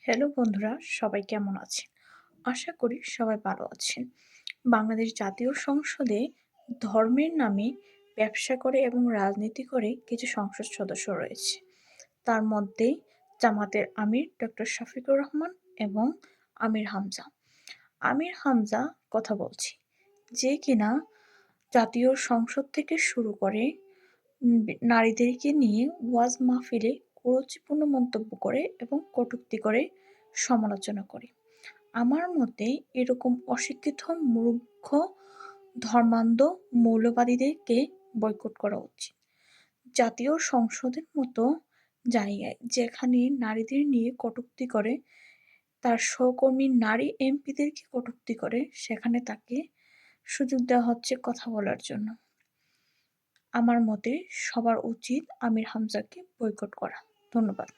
Hello বন্ধুরা, সবাই কেমন আছেন? আশা করি সবাই ভালো আছেন। বাংলাদেশ জাতীয় সংসদে ধর্মের নামে ব্যবসা করে এবং রাজনীতি করে কিছু সংসদ সদস্য রয়েছে। তার মধ্যে জামাতের আমির ডক্টর শফিকুর রহমান এবং আমির হামজা। আমির হামজা কথা বলছি, যে কিনা জাতীয় সংসদ থেকে শুরু করে নারীদেরকে নিয়ে ওয়াজ মাহফিলে কুরুচিপূর্ণ মন্তব্য করে এবং কটূক্তি করে সমালোচনা করে। আমার মতে এরকম অশিক্ষিত, মূর্খ, ধর্মান্ধ মৌলবাদীদেরকে বয়কট করা উচিত। জাতীয় সংসদের মতো জায়গায় যেখানে নারীদের নিয়ে কটূক্তি করে, তার সহকর্মী নারী এমপিদেরকে কটূক্তি করে, সেখানে তাকে সুযোগ দেওয়া হচ্ছে কথা বলার জন্য। আমার মতে সবার উচিত আমির হামজাকে বয়কট করা। ধন্যবাদ।